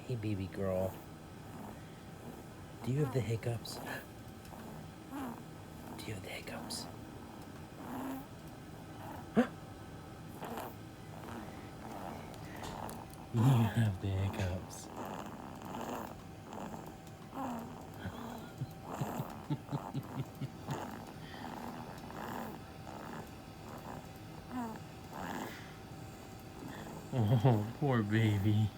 Hey, baby girl. Do you have the hiccups? Do you have the hiccups? You have the hiccups. Oh, poor baby.